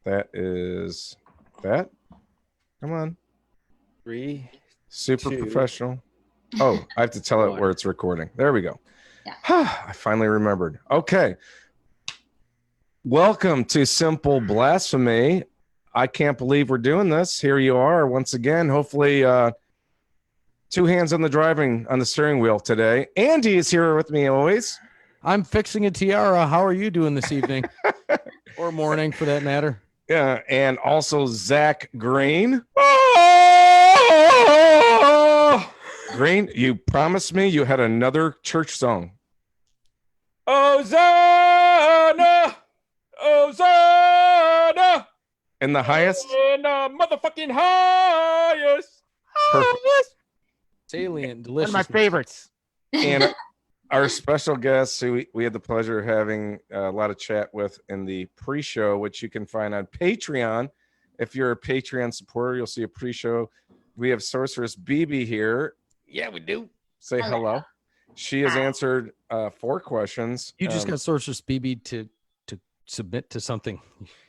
That is that. Come on. 3, Super 2, professional. Oh, I have to tell it 1. where it's recording. There we go. Yeah. I finally remembered. Okay. Welcome to Simple Blasphemy. I can't believe we're doing this. Here you are once again. Hopefully, two hands on the steering wheel today. Andy is here with me always. I'm fixing a tiara. How are you doing this evening? Or morning, for that matter. Yeah, and also Zach Green. Oh! Green, you promised me you had another church song. Hosanna! Hosanna! In the highest? In the motherfucking highest. Perfect. Salient, One delicious. of my favorites. And our special guest, who we had the pleasure of having a lot of chat with in the pre-show, which you can find on Patreon. If you're a Patreon supporter, you'll see a pre-show. We have Sorceress Bebe here. Yeah, we do. Say hello. She has answered 4 questions. You just got Sorceress Bebe to submit to something.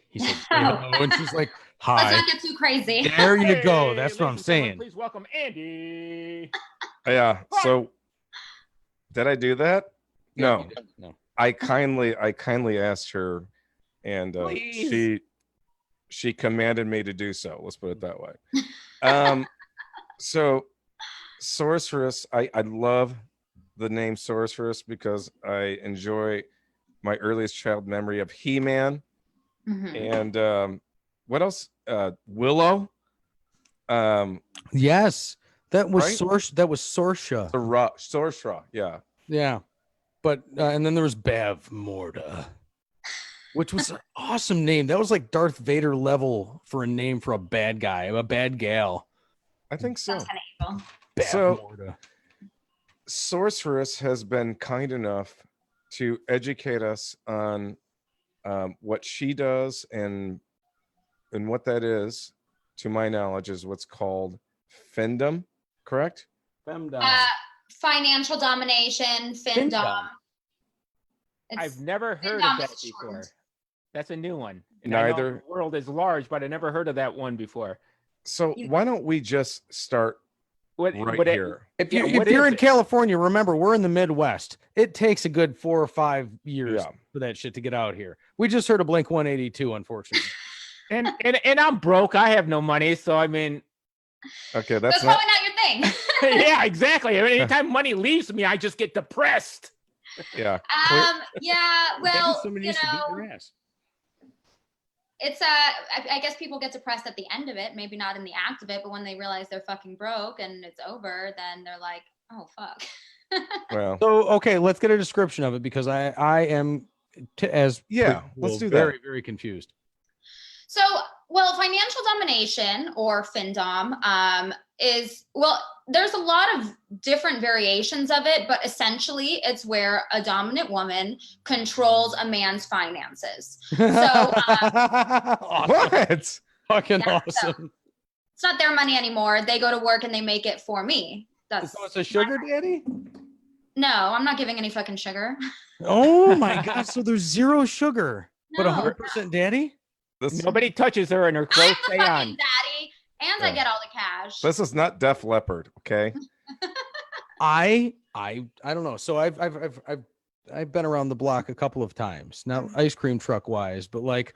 He said, hello, and she's like, hi. Let's not get too crazy. There you go. That's what I'm ladies and gentlemen, saying. Please welcome Andy. Yeah. So did I do that? No. No. I kindly asked her, and she commanded me to do so. Let's put it that way. So Sorceress, I love the name Sorceress because I enjoy my earliest child memory of He-Man. Mm-hmm. And what else? Willow. Yes, that was Right? Sorsha. Sorcerer. Yeah. Yeah, but and then there was Bev Morta, which was an awesome name. That was like Darth Vader level for a name for a bad guy, a bad gal. I think so. That's kind of evil. Bev So- Morta. Sorceress has been kind enough to educate us on what she does and what that is. To my knowledge, is what's called Findom, correct? Femdom. Financial Domination, Findom. I've never heard Findom of that is before. shortened. That's a new one. And I know Neither. the world is large, but I never heard of that one before. So why don't we just start What, right what here? If Yeah, you're what in is it? California, remember we're in the Midwest. It takes a good 4 or 5 years Yeah. for that shit to get out here. We just heard of Blink 182, unfortunately. and I'm broke. I have no money, so I mean, Okay, That's that's not. probably not your thing. yeah, exactly. I mean, anytime money leaves me, I just get depressed. Yeah. Yeah, well, Somebody you used to beat know, your ass. it's I guess people get depressed at the end of it, maybe not in the act of it, but when they realize they're fucking broke and it's over, then they're like, oh fuck. Well, So okay, let's get a description of it because I am let's do that. very, very confused. So, well, financial domination or FinDom is, well, there's a lot of different variations of it, but essentially it's where a dominant woman controls a man's finances. So, Awesome. what? Fucking Yeah, awesome. it's not their money anymore. They go to work and they make it for me. That's So it's a sugar daddy? no, I'm not giving any fucking sugar. Oh my god! So there's 0 sugar, but No. 100% daddy. Nobody touches her, and her I'm clothes the stay fucking on. daddy, and I Yeah. get all the cash. This is not Def Leppard, okay? I don't know. So I've been around the block a couple of times, not ice cream truck wise, but like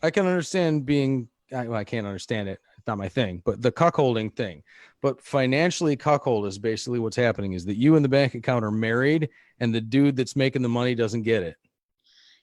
I can understand being. I can't understand it. It's not my thing. But the cuckolding thing. But financially, cuckold is basically what's happening. Is that you and the bank account are married, and the dude that's making the money doesn't get it.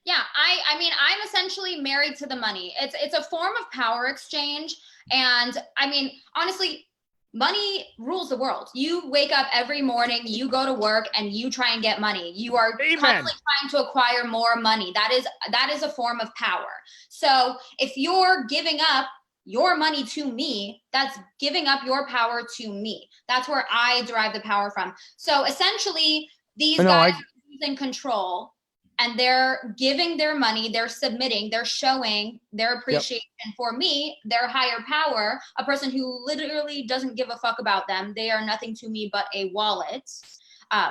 Yeah, I mean, I'm essentially married to the money. It's a form of power exchange. And I mean, honestly, money rules the world. You wake up every morning, you go to work, and you try and get money. You are Amen. constantly trying to acquire more money. That is a form of power. So if you're giving up your money to me, that's giving up your power to me. That's where I derive the power from. So essentially, these guys are using control. And they're giving their money, they're submitting, they're showing their appreciation for me, their higher power, a person who literally doesn't give a fuck about them. They are nothing to me but a wallet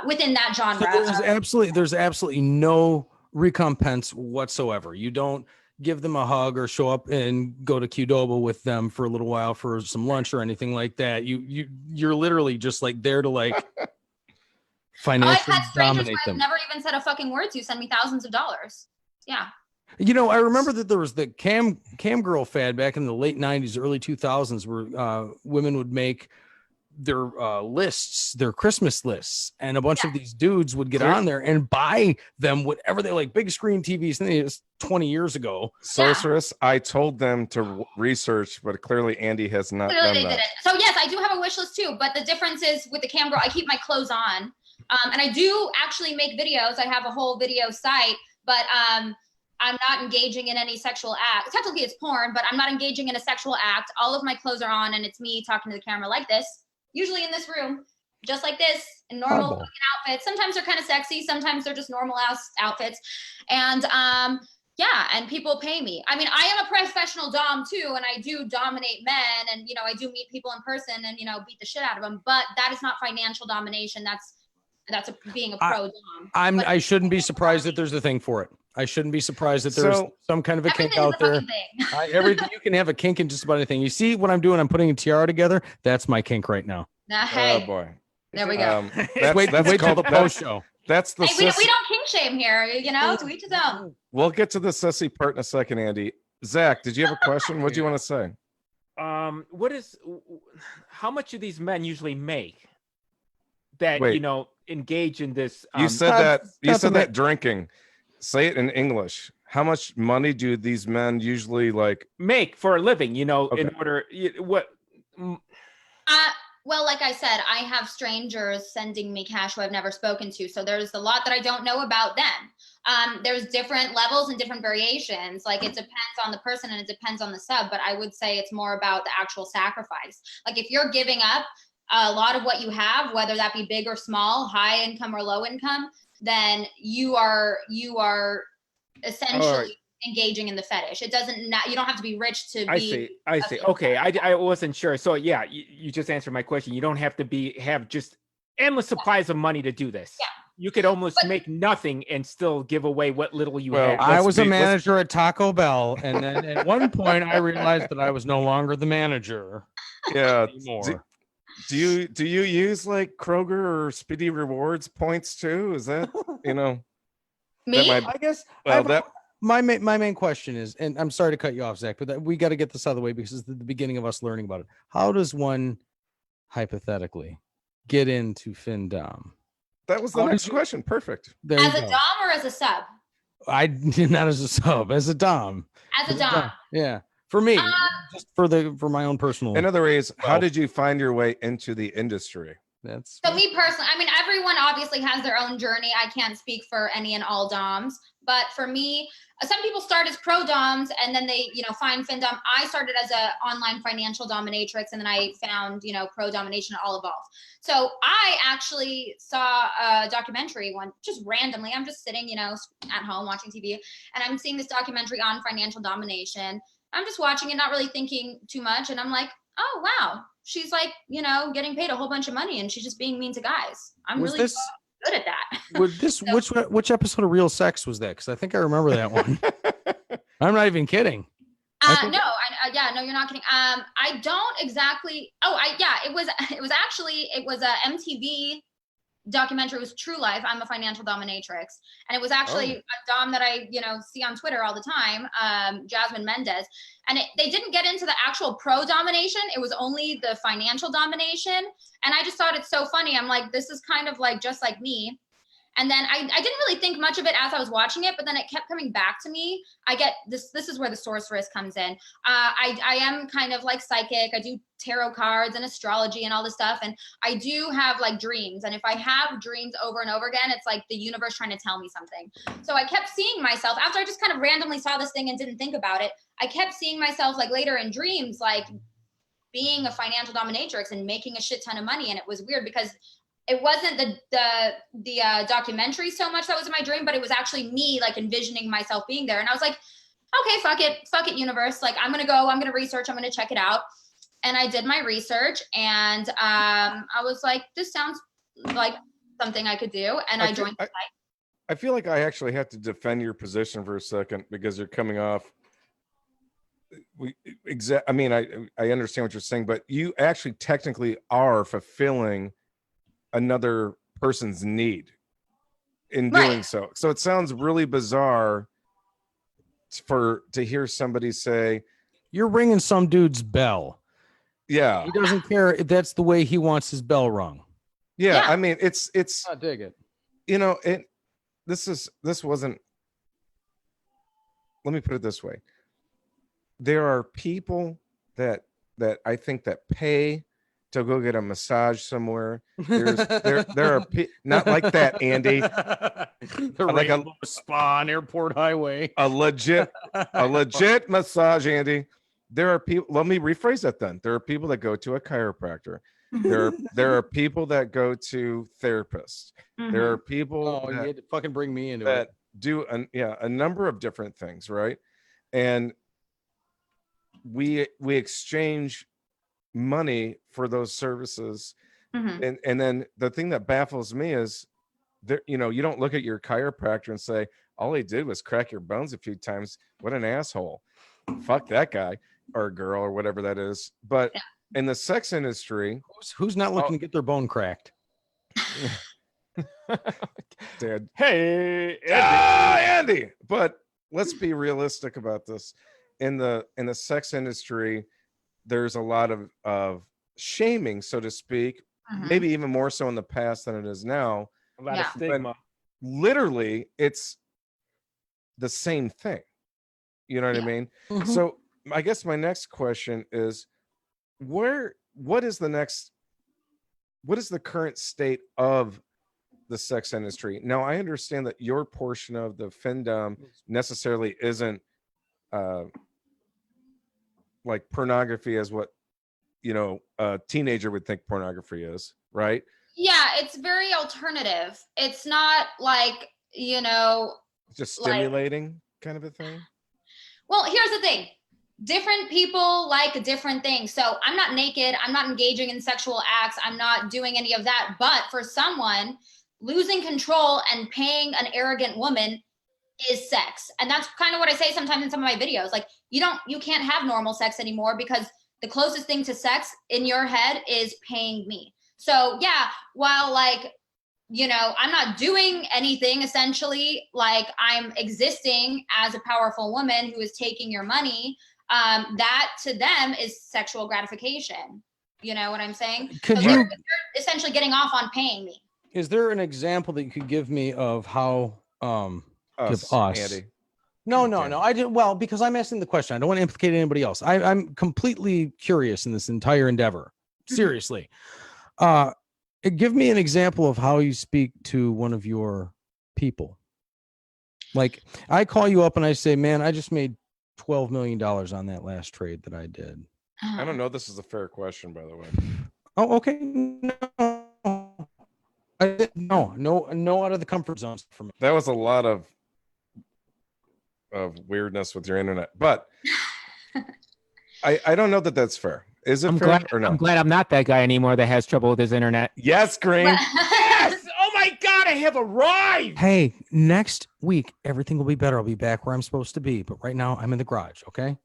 within that genre. So there's absolutely no recompense whatsoever. You don't give them a hug or show up and go to Qdoba with them for a little while for some lunch or anything like that. You're literally just like there to like I've financially had strangers dominate I've them. never even said a fucking word to send me thousands of dollars. Yeah. You know, I remember that there was the cam girl fad back in the late 90s, early 2000s, where women would make their lists, their Christmas lists, and a bunch of these dudes would get on there and buy them whatever they like, big screen TVs. I think it was 20 years ago. Sorceress, I told them to research, but clearly Andy has not Clearly done they that. didn't. So yes, I do have a wish list too, but the difference is with the cam girl, I keep my clothes on. And I do actually make videos. I have a whole video site, but I'm not engaging in any sexual act. Technically it's porn, but I'm not engaging in a sexual act. All of my clothes are on and it's me talking to the camera like this, usually in this room, just like this, in normal fucking outfits. Sometimes they're kind of sexy. Sometimes they're just normal ass outfits. And yeah, and people pay me. I mean, I am a professional dom too, and I do dominate men, and you know, I do meet people in person and you know, beat the shit out of them. But that is not financial domination. That's being a pro dom. I shouldn't be surprised that there's a thing for it. I shouldn't be surprised that there's some kind of a kink out there. Everything you can have a kink in just about anything. You see what I'm doing? I'm putting a tiara together. That's my kink right now. Hey, Oh boy. there we go. Wait till the post show. That's the Hey, we don't kink shame here, you know, to each his own. We'll get to the sissy part in a second, Andy. Zach, did you have a question? What do you want to say? How much do these men usually make that, Wait. you know, engage in this? You said that drinking. Say it in English. How much money do these men usually like make for a living, you know, Okay. in order what? Well, like I said, I have strangers sending me cash who I've never spoken to. So there's a lot that I don't know about them. There's different levels and different variations. Like it depends on the person and it depends on the sub, but I would say it's more about the actual sacrifice. Like if you're giving up a lot of what you have, whether that be big or small, high income or low income, then you are essentially engaging in the fetish. It doesn't, you don't have to be rich to be. I see. Okay. I wasn't sure. So yeah, you just answered my question. You don't have to have just endless supplies of money to do this. Yeah. You could almost make nothing and still give away what little you have. I was a manager at Taco Bell, and then at one point I realized that I was no longer the manager. Yeah. Anymore. Do you use like Kroger or Speedy Rewards points too? Is that, you know? Me? I guess my main question is, and I'm sorry to cut you off, Zach, but we got to get this out of the way because it's the beginning of us learning about it. How does one hypothetically get into FinDom? That was the next question. Perfect. As a dom or as a sub? I not as a sub, as a dom. As a dom. Yeah. For me, just for my own personal. In other ways, how did you find your way into the industry? So me personally, I mean, everyone obviously has their own journey. I can't speak for any and all doms, but for me, some people start as pro doms and then they, you know, find FinDom. I started as a online financial dominatrix and then I found, you know, pro domination all evolved. So I actually saw a documentary one just randomly. I'm just sitting, you know, at home watching TV and I'm seeing this documentary on financial domination. I'm just watching it, not really thinking too much. And I'm like, oh, wow. She's like, you know, getting paid a whole bunch of money and she's just being mean to guys. I'm really good at that. Would this which episode of Real Sex was that? Because I think I remember that one. I'm not even kidding. No, you're not kidding. I don't exactly. It was a MTV documentary. It was True Life. I'm a financial dominatrix, and it was actually a dom that I, you know, see on Twitter all the time, Jasmine Mendez. And they didn't get into the actual pro domination. It was only the financial domination, and I just thought it's so funny. I'm like, this is kind of like just like me. And then I didn't really think much of it as I was watching it, but then it kept coming back to me. I get this is where the sorceress comes in. I am kind of like psychic. I do tarot cards and astrology and all this stuff. And I do have like dreams. And if I have dreams over and over again, it's like the universe trying to tell me something. So I kept seeing myself after I just kind of randomly saw this thing and didn't think about it. I kept seeing myself like later in dreams, like being a financial dominatrix and making a shit ton of money. And it was weird because it wasn't the documentary so much that was in my dream, but it was actually me like envisioning myself being there. And I was like, okay, fuck it, universe. Like I'm gonna research, I'm gonna check it out. And I did my research and I was like, this sounds like something I could do. And I joined the site. I feel like I actually have to defend your position for a second because you're coming off I mean, I understand what you're saying, but you actually technically are fulfilling another person's need in doing Right. so. So it sounds really bizarre to hear somebody say, You're ringing some dude's bell. yeah, He doesn't care if that's the way he wants his bell rung. yeah. Yeah. I mean, it's I dig it. you know, this wasn't, let me put it this way. There are people that I think that pay to go get a massage somewhere. There are not like that, Andy. The Like Rainbow Spa on Airport Highway. a legit massage, Andy. There are people, let me rephrase that then. There are people that go to a chiropractor. There are people that go to therapists. There are people Oh, you had to fucking bring me into that it. do a number of different things, right? And we exchange money for those services. Mhm. And then the thing that baffles me is there, you know, you don't look at your chiropractor and say, all he did was crack your bones a few times. What an asshole. Fuck that guy or girl or whatever that is. But Yeah. in the sex industry, Who's not looking to get their bone cracked? Dad. Hey, Andy. Andy. But let's be realistic about this. In the sex industry, there's a lot of shaming, so to speak, Mhm. maybe even more so in the past than it is now. A lot Yeah. of stigma. Literally, it's the same thing. You know what I mean? Mhm. So I guess my next question is what is the current state of the sex industry? Now, I understand that your portion of the findom necessarily isn't like pornography as what, you know, a teenager would think pornography is, right? Yeah, it's very alternative. It's not like, Just like, stimulating kind of a thing. well, here's the thing. Different people like different things. So I'm not naked. I'm not engaging in sexual acts. I'm not doing any of that. But for someone, losing control and paying an arrogant woman is sex. And that's kind of what I say sometimes in some of my videos. Like, you can't have normal sex anymore because the closest thing to sex in your head is paying me. So yeah, while like, I'm not doing anything essentially, like I'm existing as a powerful woman who is taking your money, that to them is sexual gratification. You know what I'm saying? Could But you- they're essentially getting off on paying me. Is there an example that you could give me of how give us Andy. No, Damn. I didn't. Well, because I'm asking the question. I don't want to implicate anybody else. I'm completely curious in this entire endeavor. Seriously. Give me an example of how you speak to one of your people. Like, I call you up and I say, man, I just made $12 million on that last trade that I did. I don't know. This is a fair question, by the way. Oh, okay. No out of the comfort zones for me. That was a lot of weirdness with your internet, but I don't know that that's fair. Is it I'm fair glad, or no? I'm glad I'm not that guy anymore that has trouble with his internet. Yes, Green. Yes! Oh my God, I have arrived! Hey, next week, everything will be better. I'll be back where I'm supposed to be. But right now, I'm in the garage, okay?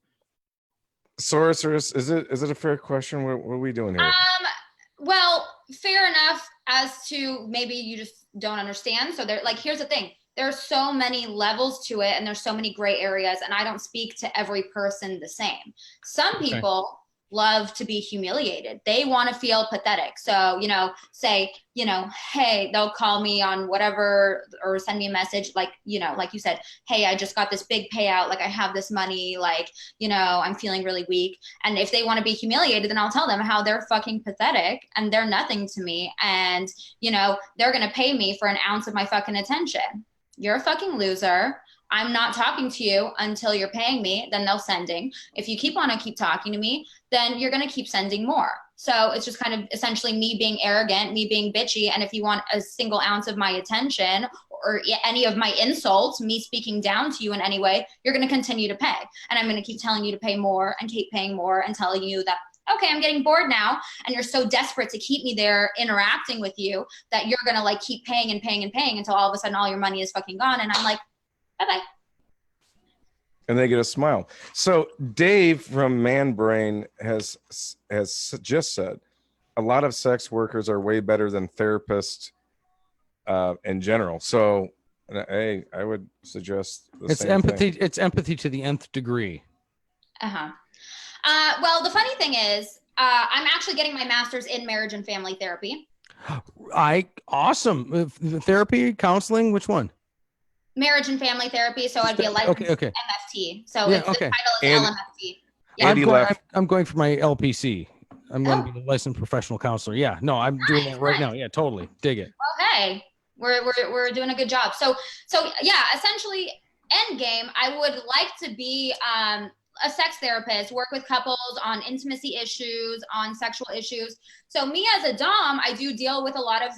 Sorceress, is it a fair question? What are we doing here? Well, fair enough as to maybe you just don't understand. So here's the thing. There are so many levels to it and there's so many gray areas, and I don't speak to every person the same. Some people love to be humiliated. They want to feel pathetic. So, say, hey, they'll call me on whatever or send me a message like you said, hey, I just got this big payout. Like I have this money, like, I'm feeling really weak. And if they want to be humiliated, then I'll tell them how they're fucking pathetic and they're nothing to me. And, they're going to pay me for an ounce of my fucking attention. You're a fucking loser. I'm not talking to you until you're paying me. Then they'll sending. If you keep talking to me, then you're going to keep sending more. So it's just kind of essentially me being arrogant, me being bitchy. And if you want a single ounce of my attention or any of my insults, me speaking down to you in any way, you're going to continue to pay. And I'm going to keep telling you to pay more and keep paying more and telling you that, okay, I'm getting bored now. And you're so desperate to keep me there interacting with you that you're going to like keep paying and paying and paying until all of a sudden all your money is fucking gone. And I'm like, bye-bye. and they get a smile. So Dave from Man Brain has just said a lot of sex workers are way better than therapists in general. So I would suggest It's same empathy. thing. It's empathy to the nth degree. Well, the funny thing is, I'm actually getting my master's in marriage and family therapy. Awesome. Therapy, counseling, which one? Marriage and family therapy. So I'd be a licensed okay. MFT. So Yeah, the okay. title is And- LMFT. Yeah. Andy I'm going for my LPC. I'm going to Oh. be a licensed professional counselor. Yeah, no, I'm doing that right now. Yeah, totally. Dig it. Well, hey, we're doing a good job. So yeah, essentially, end game. I would like to be a sex therapist, work with couples on intimacy issues, on sexual issues. So me as a dom, I do deal with a lot of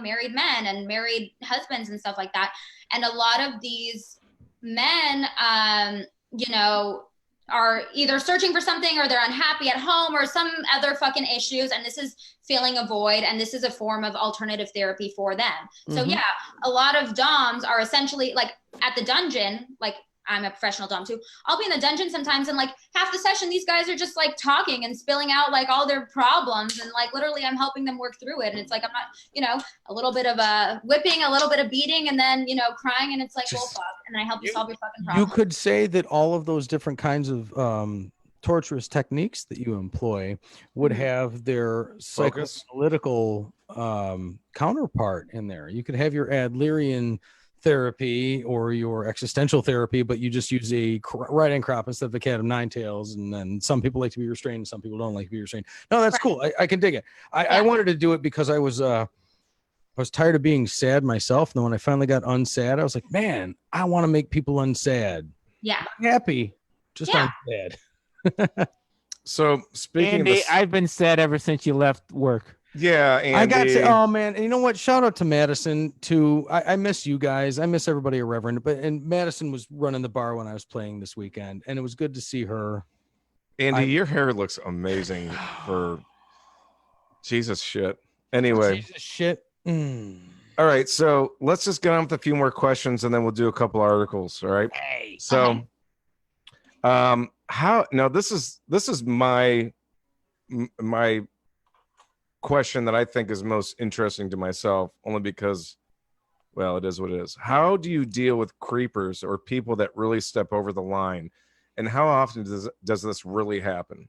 married men and married husbands and stuff like that. And a lot of these men, are either searching for something or they're unhappy at home or some other fucking issues. And this is filling a void. And this is a form of alternative therapy for them. So yeah, a lot of doms are essentially like at the dungeon, like I'm a professional dom too. I'll be in the dungeon sometimes and like half the session, these guys are just like talking and spilling out like all their problems. And like, literally I'm helping them work through it. And it's like, I'm not, a little bit of a whipping, a little bit of beating, and then, crying. And it's like, well, fuck. And then I help you solve your fucking problem. You could say that all of those different kinds of torturous techniques that you employ would have their Focus. psychoanalytical counterpart in there. You could have your Adlerian therapy or your existential therapy, but you just use a right hand crop instead of a cat of nine tails. And then some people like to be restrained and some people don't like to be restrained. No, that's cool. I can dig it. I wanted to do it because I was tired of being sad myself. And then when I finally got unsad, I was like, man, I want to make people unsad. Yeah. Not happy, just unsad. So speaking Andy, of this, I've been sad ever since you left work. yeah, Andy. I got to, oh man, and you know what? Shout out to Madison too. I miss you guys. I miss everybody at Reverend, and Madison was running the bar when I was playing this weekend, and it was good to see her. Andy, your hair looks amazing for Jesus shit. Anyway. Jesus shit. All right, so let's just get on with a few more questions and then we'll do a couple articles. All right. Hey. So how now this is my question that I think is most interesting to myself, only because, well, it is what it is. How do you deal with creepers or people that really step over the line? And how often does this really happen?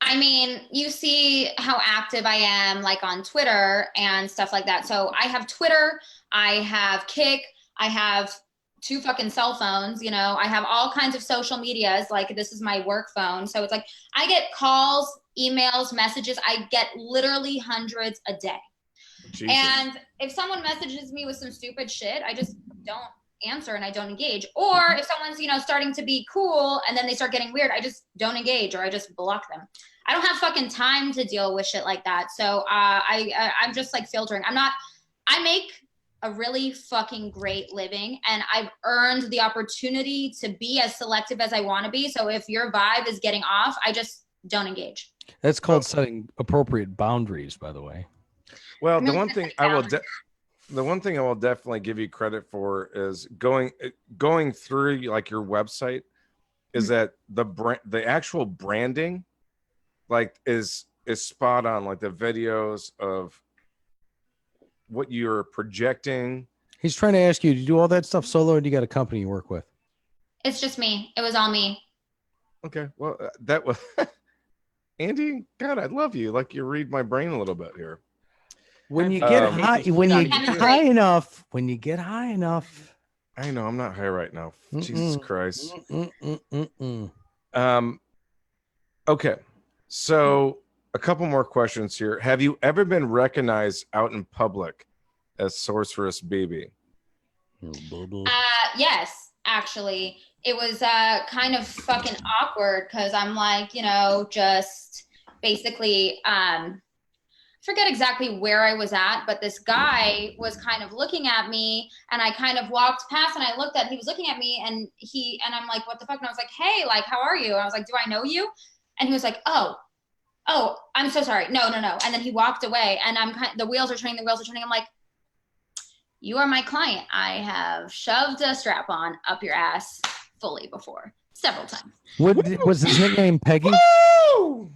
I mean, you see how active I am like on Twitter and stuff like that. So I have Twitter, I have Kick, I have 2 fucking cell phones, I have all kinds of social medias. Like this is my work phone. So it's like, I get calls, emails, messages. I get literally hundreds a day. Jesus. And if someone messages me with some stupid shit, I just don't answer and I don't engage. Or if someone's, starting to be cool and then they start getting weird, I just don't engage or I just block them. I don't have fucking time to deal with shit like that. So I'm just like filtering. I make a really fucking great living and I've earned the opportunity to be as selective as I want to be. So if your vibe is getting off, I just don't engage. That's called setting appropriate boundaries, by the way. Well, the one thing I will definitely give you credit for is going through like your website is that the actual branding like is spot on, like the videos of what you're projecting. He's trying to ask you, do you do all that stuff solo or do you got a company you work with? It's just me. It was all me. Okay. Well, that was Andy. God, I love you. Like you read my brain a little bit here. When you get high, when you get high enough, I know I'm not high right now. Jesus Christ. Okay. So a couple more questions here. Have you ever been recognized out in public as Sorceress Bebe? Yes, actually. It was kind of fucking awkward because I'm like, just basically forget exactly where I was at, but this guy was kind of looking at me and I kind of walked past and I looked at, he was looking at me and I'm like, what the fuck? And I was like, hey, like, how are you? And I was like, do I know you? And he was like, oh, I'm so sorry. No. And then he walked away and the wheels are turning. I'm like, you are my client. I have shoved a strap on up your ass fully before, several times. What was his nickname? Peggy? Woo!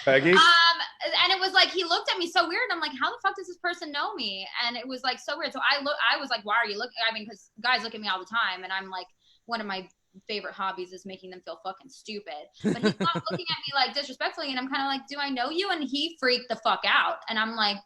Peggy. And it was like he looked at me so weird. I'm like, how the fuck does this person know me? And it was like so weird. So I was like, why are you looking? I mean, because guys look at me all the time, and I'm like, one of my favorite hobbies is making them feel fucking stupid. But he's not looking at me like disrespectfully, and I'm kind of like, do I know you? And he freaked the fuck out, and I'm like,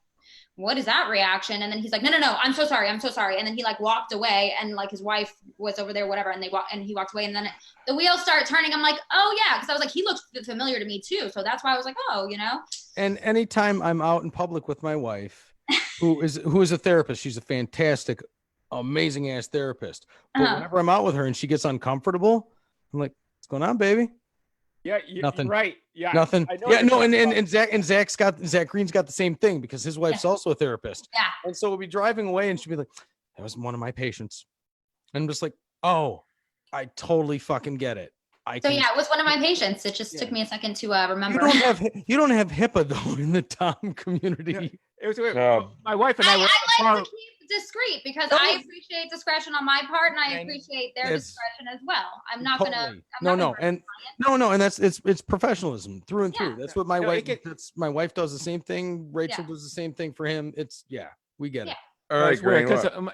what is that reaction? And then he's like, no, I'm so sorry. And then he like walked away, and like his wife was over there, whatever. And he walked away, and then the wheels started turning. I'm like, oh yeah. Cause I was like, he looks familiar to me too. So that's why I was like, oh, you know? And anytime I'm out in public with my wife, who is a therapist, she's a fantastic, amazing ass therapist. But whenever I'm out with her and she gets uncomfortable, I'm like, what's going on, baby? Yeah, nothing. Right. Yeah, nothing. Yeah, no, and Zach Green's got the same thing because his wife's also a therapist. Yeah. And so we'll be driving away and she'll be like, that was one of my patients. And I'm just like, oh, I totally fucking get it. So yeah, it was one of my patients. It just took me a second to remember. You don't have HIPAA though in the Dom community. Yeah, it was weird. My wife and I were I like to keep discreet because I appreciate discretion on my part, and I appreciate their discretion as well. I'm not gonna. And it's professionalism through and through. That's what my wife. My wife does the same thing. Rachel does the same thing for him. We get it. All right, great.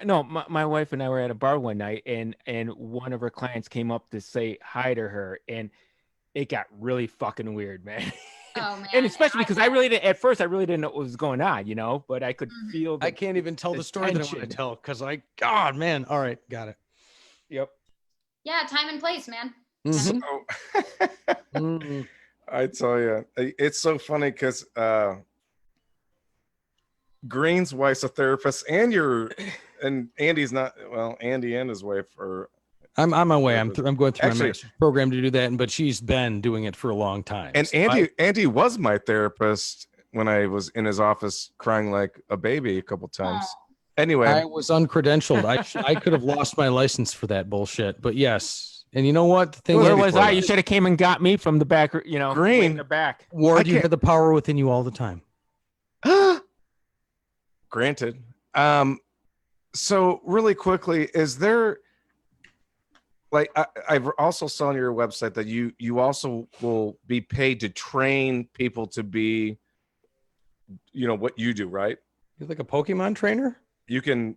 My wife and I were at a bar one night, and one of her clients came up to say hi to her, and it got really fucking weird, man. Oh man! And especially because I really didn't know what was going on, you know. But I could feel. I can't even tell the story that I want to tell because God, man. All right, got it. Yep. Yeah, time and place, man. Mm-hmm. I tell you, it's so funny because Green's wife's a therapist, and Andy's not. Well, Andy and his wife are. I'm on my way. I'm going through my master's program to do that, but she's been doing it for a long time. And so Andy was my therapist when I was in his office crying like a baby a couple times. Anyway, I was uncredentialed. I could have lost my license for that bullshit. But yes, and you know what? The thing Where was I? You should have came and got me from the back. You know, Green in the back. Ward, you had the power within you all the time. Granted. So really quickly, is there? Like I've also saw on your website that you also will be paid to train people to be, you know, what you do, right? You're like a Pokemon trainer? You can.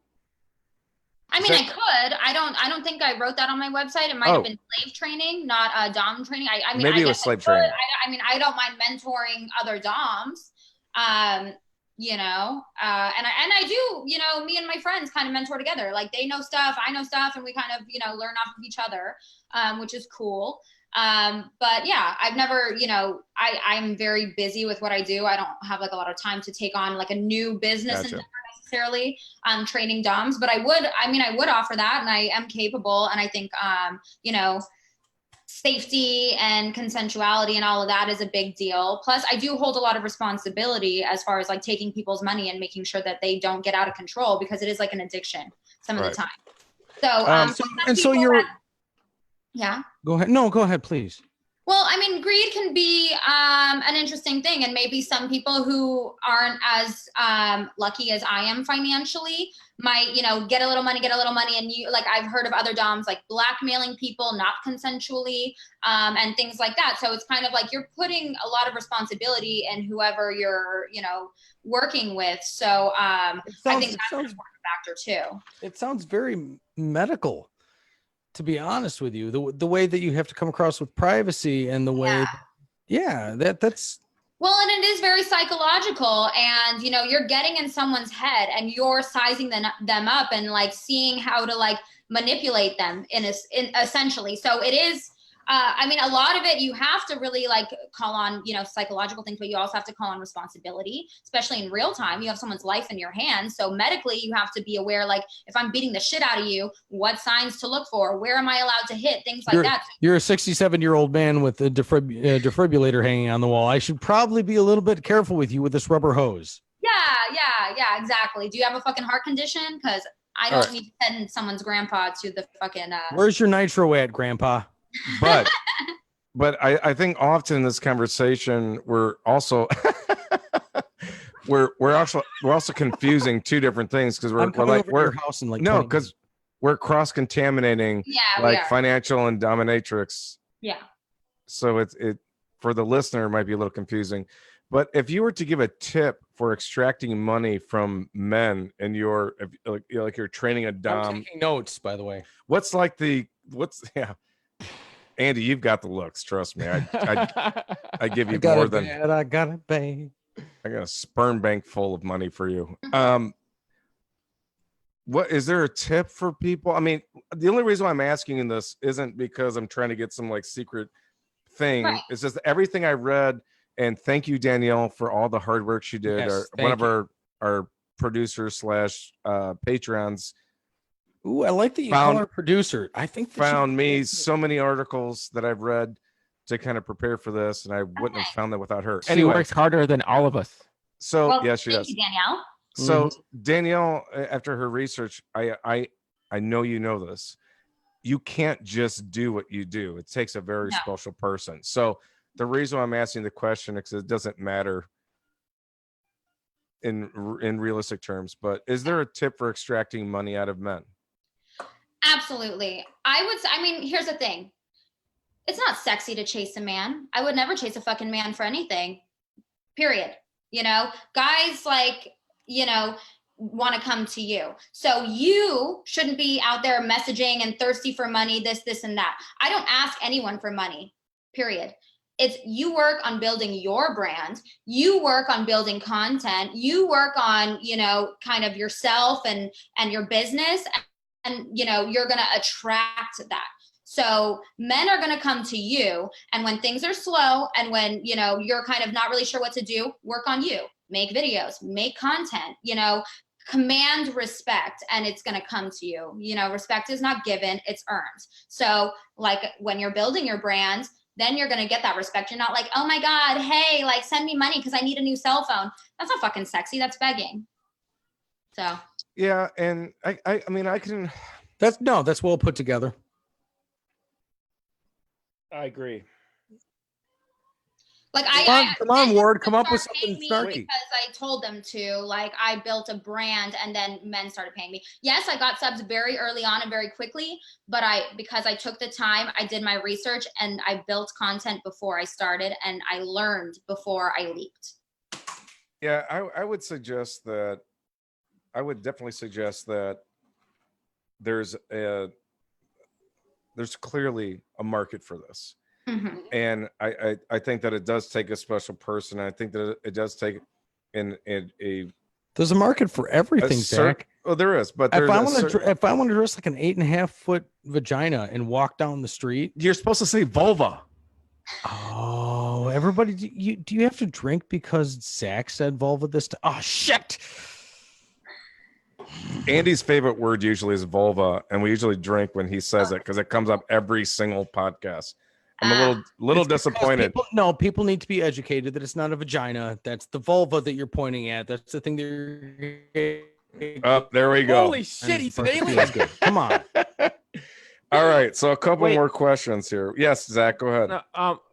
I mean, I could. I don't think I wrote that on my website. It might have been slave training, not Dom training. I mean, maybe it was slave training. I mean, I don't mind mentoring other Doms. You know, and I do, you know, me and my friends kind of mentor together. Like they know stuff, I know stuff, and we kind of, you know, learn off of each other, which is cool. But yeah, I've never, you know, I'm very busy with what I do. I don't have like a lot of time to take on like a new business endeavor necessarily, training Doms, but I would offer that, and I am capable. And I think, you know, safety and consensuality and all of that is a big deal. Plus, I do hold a lot of responsibility as far as like taking people's money and making sure that they don't get out of control, because it is like an addiction some of the time. So you're. Yeah. Go ahead. No, go ahead, please. Well, I mean, greed can be an interesting thing, and maybe some people who aren't as lucky as I am financially might, you know, get a little money, and you, like, I've heard of other Doms like blackmailing people not consensually, and things like that. So it's kind of like you're putting a lot of responsibility in whoever you're, you know, working with. So I think that's an important factor too. It sounds very medical, to be honest with you, the way that you have to come across with privacy and the way, that's. Well, and it is very psychological, and, you know, you're getting in someone's head and you're sizing them up and like seeing how to like manipulate them in essentially. So it is, I mean, a lot of it, you have to really like call on, you know, psychological things, but you also have to call on responsibility, especially in real time. You have someone's life in your hands. So medically, you have to be aware, like, if I'm beating the shit out of you, what signs to look for, where am I allowed to hit, things like that. You're a 67-year-old man with a defibrillator hanging on the wall. I should probably be a little bit careful with you with this rubber hose. Yeah, exactly. Do you have a fucking heart condition? Because I don't need to send someone's grandpa to the fucking. Where's your nitro at, Grandpa? But I think often in this conversation we're also we're also confusing two different things, because we're like your house in like no, because we're cross contaminating Yeah, we like are. financial and dominatrix. Yeah. So it for the listener it might be a little confusing. But if you were to give a tip for extracting money from men and you're like you're training a I'm dom, taking notes, by the way. what's yeah. Andy, you've got the looks. Trust me. I give you more than I got it, babe. I got a sperm bank full of money for you. What is there a tip for people? I mean, the only reason why I'm asking in this isn't because I'm trying to get some like secret thing. Right. It's just everything I read. And thank you, Danielle, for all the hard work she did. Yes, One thank of our producers / patrons Ooh, I like that you call her producer. I think that found me so many articles that I've read to kind of prepare for this, and I wouldn't have found that without her. She Anyway, works harder than all of us. so Well, yeah, she thank does. you, Danielle. So Danielle, after her research, I know you know this. You can't just do what you do. It takes a very special person. So the reason why I'm asking the question is it doesn't matter in realistic terms. But is there a tip for extracting money out of men? Absolutely. I mean, here's the thing. It's not sexy to chase a man. I would never chase a fucking man for anything. Period. You know, guys like, you know, want to come to you. So you shouldn't be out there messaging and thirsty for money, this, and that. I don't ask anyone for money, period. It's you work on building your brand. You work on building content. You work on, you know, kind of yourself and your business. And, you know, you're going to attract that. So men are going to come to you. And when things are slow and when, you know, you're kind of not really sure what to do, work on you. Make videos, make content, you know, command respect, and it's going to come to you. You know, respect is not given, it's earned. So like when you're building your brand, then you're going to get that respect. You're not like, oh my God, hey, like send me money because I need a new cell phone. That's not fucking sexy. That's begging. So. Yeah. And I mean, I can. That's well put together. I agree. Like come on, Ward, come up with start something paying me snarky. because I told them to. Like I built a brand, and then men started paying me. Yes, I got subs very early on and very quickly, but because I took the time, I did my research, and I built content before I started, and I learned before I leaped. Yeah, I would suggest that. I would definitely suggest that there's clearly a market for this. Mm-hmm. And I think that it does take a special person. I think that it does take there's a market for everything, Zach. Oh, there is, but if I want to dress like an 8.5 foot vagina and walk down the street, you're supposed to say vulva. Oh, everybody, do you have to drink because Zach said vulva this time? Oh shit. Andy's favorite word usually is vulva, and we usually drink when he says it because it comes up every single podcast. I'm a little disappointed. People need to be educated that it's not a vagina. That's the vulva that you're pointing at. That's the thing that you're. Oh, there we go. Holy shit, he's an alien. Come on. All right, so a couple more questions here. Yes, Zach, go ahead.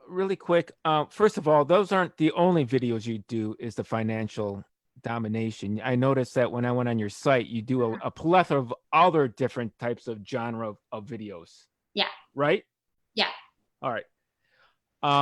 Really quick. First of all, those aren't the only videos you do. Is the financial domination. I noticed that when I went on your site, you do a plethora of other different types of genre of videos. Yeah. Right? Yeah. All right.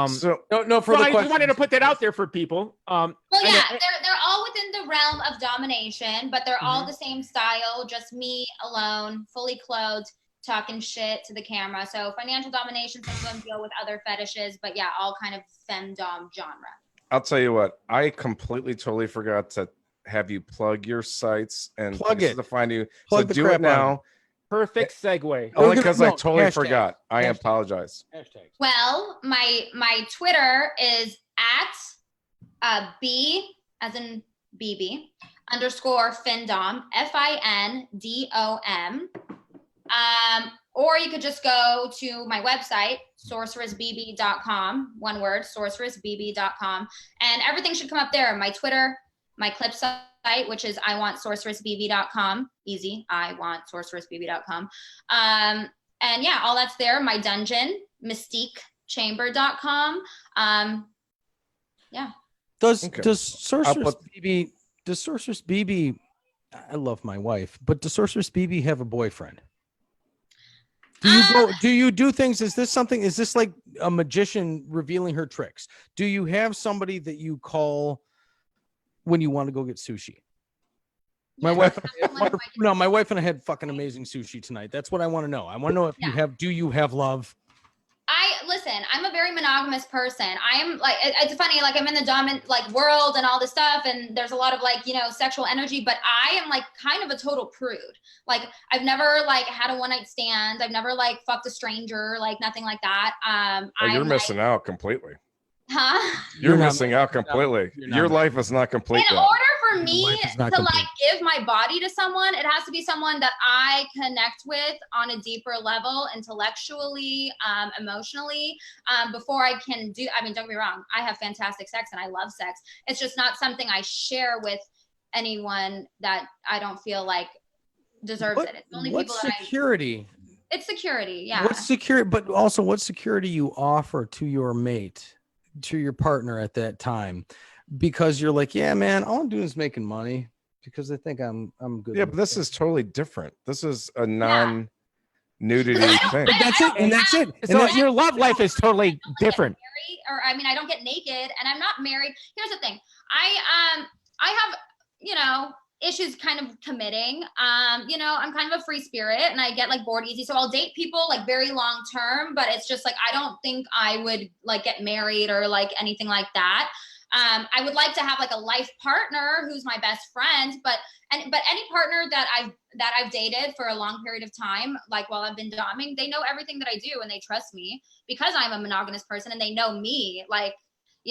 So no further I questions. just wanted to put that out there for people. Well, yeah, they're all within the realm of domination, but they're all the same style, just me alone, fully clothed, talking shit to the camera. So financial domination, some of them deal with other fetishes, but yeah, all kind of femdom genre. I'll tell you what, I completely totally forgot to have you plug your sites and places to find you. Plug so the do crap it now. Perfect segue. Only because I totally hashtags. forgot. I apologize. Hashtags. Well, my Twitter is at B as in BB _ Findom FINDOM. Or you could just go to my website, sorceressbebe.com. One word, sorceressbebe.com. And everything should come up there. My Twitter, my clip site, which is iwantsorceressbebe.com. Easy, iwantsorceressbebe.com. And yeah, all that's there. My dungeon, mystiquechamber.com. Yeah. Does Sorceress Bebe, I love my wife, but does Sorceress Bebe have a boyfriend? Do you do things? Is this like a magician revealing her tricks? Do you have somebody that you call when you want to go get sushi? My wife, my wife and I had fucking amazing sushi tonight. That's what I want to know. I want to know if do you have love? Listen, I'm a very monogamous person. I am like, it's funny, like I'm in the dominant like world and all this stuff. And there's a lot of like, sexual energy, but I am like kind of a total prude. Like I've never like had a one night stand. I've never like fucked a stranger, like nothing like that. You're missing out completely. Huh? You're missing out completely. Your life is not complete In yet. order for me to like give my body to someone, it has to be someone that I connect with on a deeper level, intellectually, emotionally, before I can do. I mean, don't get me wrong. I have fantastic sex and I love sex. It's just not something I share with anyone that I don't feel like deserves it. It's only people that security? It's security, yeah. What security? But also, what security you offer to your mate, to your partner at that time, because you're like, yeah, man, all I'm doing is making money because I think I'm good. Yeah, but this is totally different. This is a non-nudity thing. That's it, and that's it. So your love life is totally different. I don't get naked, and I'm not married. Here's the thing: I have issues kind of committing. I'm kind of a free spirit, and I get like bored easy. So I'll date people like very long term, but it's just like I don't think I would like get married or like anything like that. I would like to have like a life partner who's my best friend, but any partner that I've dated for a long period of time, like while I've been doming, they know everything that I do and they trust me because I'm a monogamous person and they know me. Like,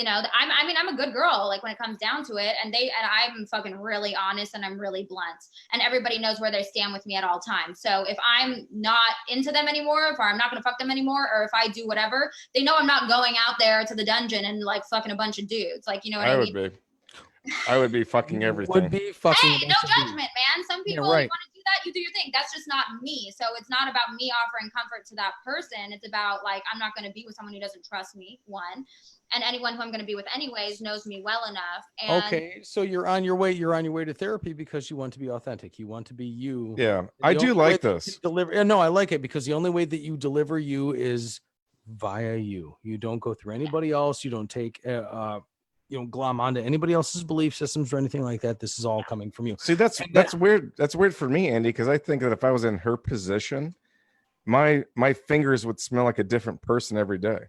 I'm a good girl, like when it comes down to it, and I'm fucking really honest and I'm really blunt, and everybody knows where they stand with me at all times. So if I'm not into them anymore, if I'm not going to fuck them anymore, or if I do whatever, they know I'm not going out there to the dungeon and like fucking a bunch of dudes. Like, you know what I mean? I would be fucking everything. Hey, no judgment, man. Some people, you want to do that, you do your thing. That's just not me. So it's not about me offering comfort to that person. It's about like, I'm not going to be with someone who doesn't trust me, one. And anyone who I'm going to be with anyways knows me well enough. And okay, so you're on your way to therapy because you want to be authentic. You want to be you. Yeah, I do like this. No, I like it because the only way that you deliver you is via you. You don't go through anybody else. You don't take glom onto anybody else's belief systems or anything like that. This is all coming from you. See, that's weird. That's weird for me, Andy, because I think that if I was in her position, my fingers would smell like a different person every day.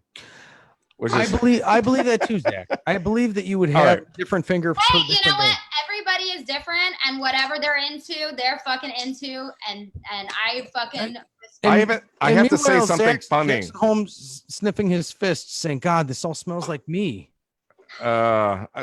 I believe that too, Zach. I believe that you would have different finger. Hey, you know what? Everybody is different, and whatever they're into, they're fucking into, and I fucking. I have to say something funny. Jack's home sniffing his fist, saying, "God, this all smells like me."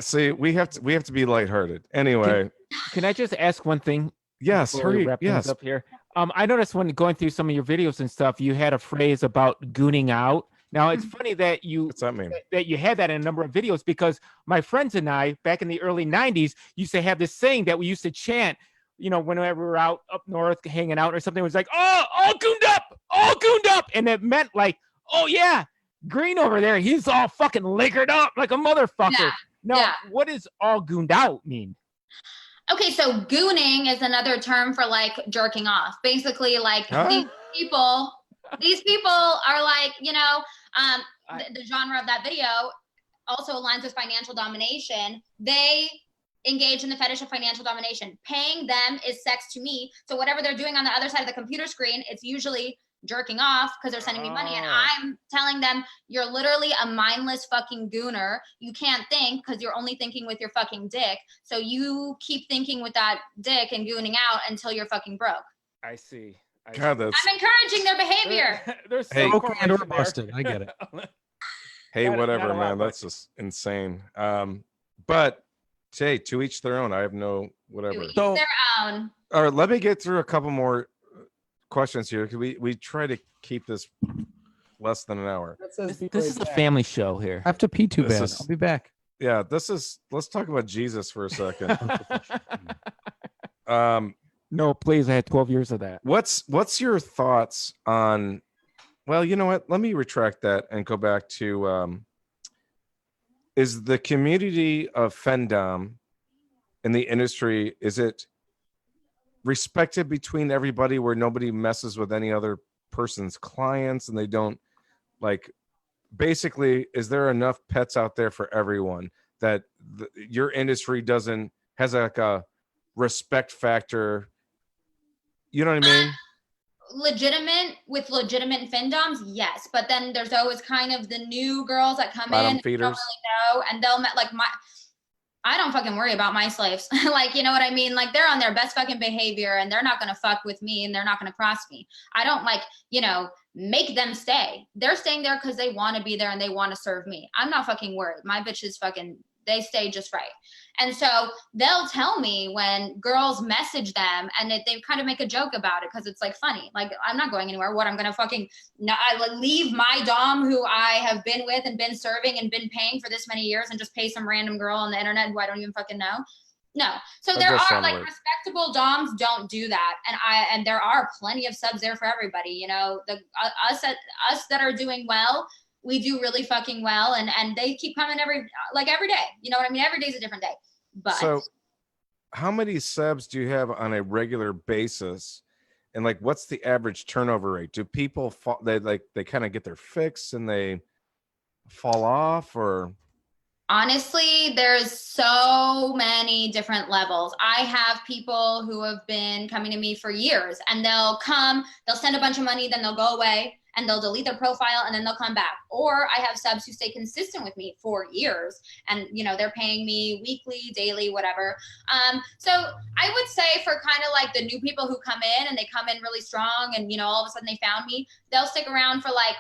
See, we have to be lighthearted. Anyway, can I just ask one thing? Yes, hurry. Yes. Up here. I noticed when going through some of your videos and stuff, you had a phrase about gooning out. Now it's funny that what's that mean? That you had that in a number of videos, because my friends and I back in the early 90s used to have this saying that we used to chant, whenever we were out up north hanging out or something. It was like, oh, all gooned up. And it meant like, oh yeah, Green over there, he's all fucking liquored up like a motherfucker. What does all gooned out mean? Okay, so gooning is another term for like jerking off. Basically, like these people are like, the genre of that video also aligns with financial domination. They engage in the fetish of financial domination. Paying them is sex to me. So whatever they're doing on the other side of the computer screen, it's usually jerking off because they're sending me money, and I'm telling them you're literally a mindless fucking gooner. You can't think because you're only thinking with your fucking dick. So you keep thinking with that dick and gooning out until you're fucking broke. I see. I'm encouraging their behavior. There's so busted. I get it. Hey, whatever, man. That's just insane. But hey, to each their own. I have no whatever. To each their own. All right, let me get through a couple more questions here. We try to keep this less than an hour. This is a family show here. I have to pee too bad. I'll be back. Yeah, let's talk about Jesus for a second. No, please. I had 12 years of that. What's your thoughts on? Well, you know what? Let me retract that and go back to is the community of Fendom in the industry, is it respected between everybody where nobody messes with any other person's clients and they don't like, basically, is there enough pets out there for everyone that your industry has like a respect factor? You know what I mean? Legitimate findoms, yes, but then there's always kind of the new girls that come Bottom in, feeders. don't really know, and they'll like I don't fucking worry about my slaves. Like, you know what I mean? Like, they're on their best fucking behavior and they're not going to fuck with me and they're not going to cross me. I don't like, you know, make them stay. They're staying there because they want to be there and they want to serve me. I'm not fucking worried. My bitches fucking, they stay just right. And so they'll tell me when girls message them and they kind of make a joke about it because it's like funny. Like, I'm not going anywhere. What, I'm going to fucking leave my dom who I have been with and been serving and been paying for this many years and just pay some random girl on the internet who I don't even fucking know? No. So there are like respectable doms don't do that. And there are plenty of subs there for everybody. You know, us that are doing well, we do really fucking well, and they keep coming every day. You know what I mean? Every day's a different day. But so how many subs do you have on a regular basis? And like, what's the average turnover rate? Do people they kind of get their fix and they fall off? Or honestly, there's so many different levels. I have people who have been coming to me for years, and they'll send a bunch of money, then they'll go away and they'll delete their profile and then they'll come back. Or I have subs who stay consistent with me for years and, you know, they're paying me weekly, daily, whatever. So I would say for kind of like the new people who come in and they come in really strong and, you know, all of a sudden they found me, they'll stick around for like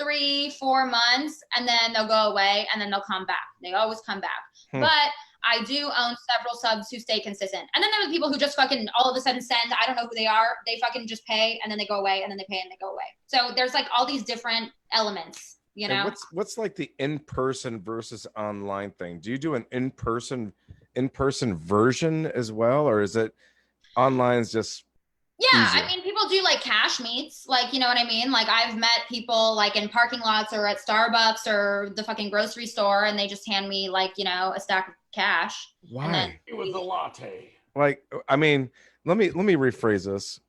3-4 months and then they'll go away and then they'll come back. They always come back. But I do own several subs who stay consistent. And then there are people who just fucking all of a sudden send, I don't know who they are. They fucking just pay and then they go away and then they pay and they go away. So there's like all these different elements, you know? And what's like the in-person versus online thing? Do you do an in-person version as well? Or is it online's just Yeah, easier? I mean, people do like cash meets, like, you know what I mean? Like I've met people like in parking lots or at Starbucks or the fucking grocery store and they just hand me like, you know, a stack of cash. Why? It was a latte. Like, I mean, let me rephrase this.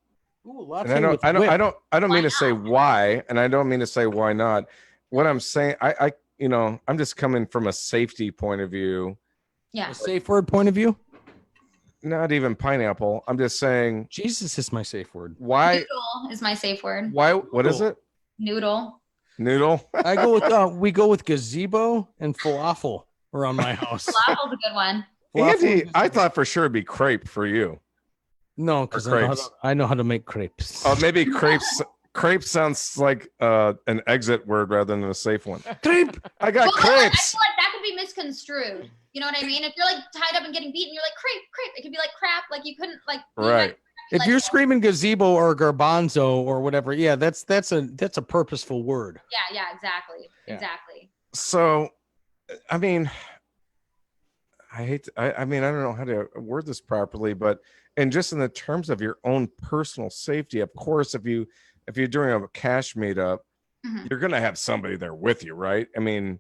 Ooh, latte And with I whip. don't mean to say why, and I don't mean to say why not. What I'm saying, I you know, I'm just coming from a safety point of view. Yeah. A safe word point of view. Not even pineapple. I'm just saying. Jesus is my safe word. Why? Noodle is my safe word. Why? What is it? Noodle. Noodle. I go with we go with gazebo and falafel around my house. Falafel's a good one. Andy, I thought for sure it'd be crepe for you. No, because I know how to make crepes. Oh, maybe crepes. Crepe sounds like an exit word rather than a safe one. Crepe. I got crepes. I feel like that could be misconstrued. You know what I mean? If you're like tied up and getting beaten, you're like crepe. It could be like crap. Like you couldn't like. Right. If you're screaming gazebo or garbanzo or whatever, yeah, that's a purposeful word. Yeah. Exactly. So, I mean, I mean, I don't know how to word this properly, but and just in the terms of your own personal safety, of course, if you're doing a cash meetup, you're gonna have somebody there with you, right? I mean,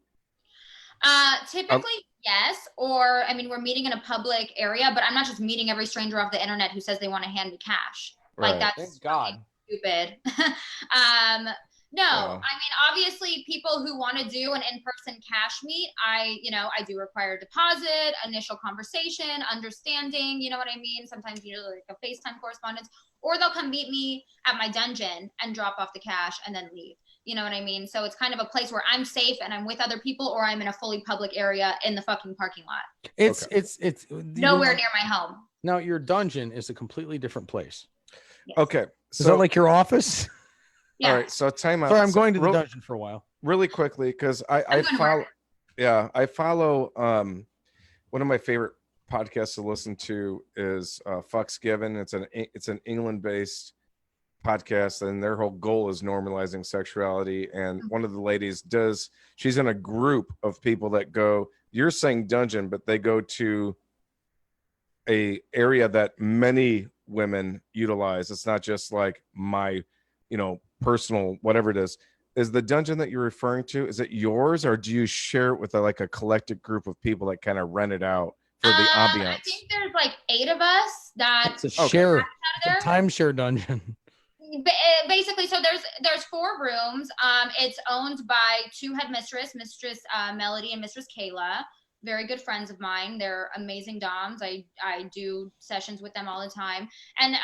typically yes, or I mean, we're meeting in a public area, but I'm not just meeting every stranger off the internet who says they want to hand me cash. Right. Like that's Thank God. Stupid. No, I mean, obviously people who want to do an in-person cash meet, I do require a deposit, initial conversation, understanding, you know what I mean? Sometimes, you know, like a FaceTime correspondence, or they'll come meet me at my dungeon and drop off the cash and then leave. You know what I mean? So it's kind of a place where I'm safe and I'm with other people, or I'm in a fully public area in the fucking parking lot. It's nowhere near my home. Now your dungeon is a completely different place. Yes. okay. So, Is that like your office? Yeah. All right. So time out. Sorry, I'm going to the dungeon for a while. Really quickly, because I follow. Yeah, I follow. One of my favorite podcasts to listen to is Fucks Given. It's an England-based podcast, and their whole goal is normalizing sexuality. And one of the ladies she's in a group of people that go. You're saying dungeon, but they go to a area that many women utilize. It's not just like my, you know, personal whatever it is. Is the dungeon that you're referring to, is it yours, or do you share it with a collective group of people that kind of rent it out for the ambiance? I think there's like 8 of us that It's a share, it's a timeshare dungeon. Basically, so there's 4 rooms. It's owned by 2 headmistress, Mistress Melody and Mistress Kayla. Very good friends of mine. They're amazing doms. I do sessions with them all the time. And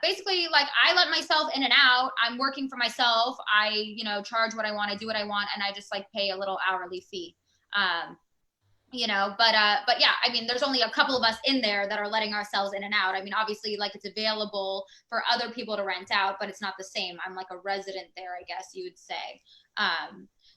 basically, like, I let myself in and out. I'm working for myself. I, you know, charge what I want. I do what I want, and I just like pay a little hourly fee. You know, but yeah, I mean, there's only a couple of us in there that are letting ourselves in and out. I mean, obviously, like, it's available for other people to rent out, but it's not the same. I'm like a resident there, I guess you would say.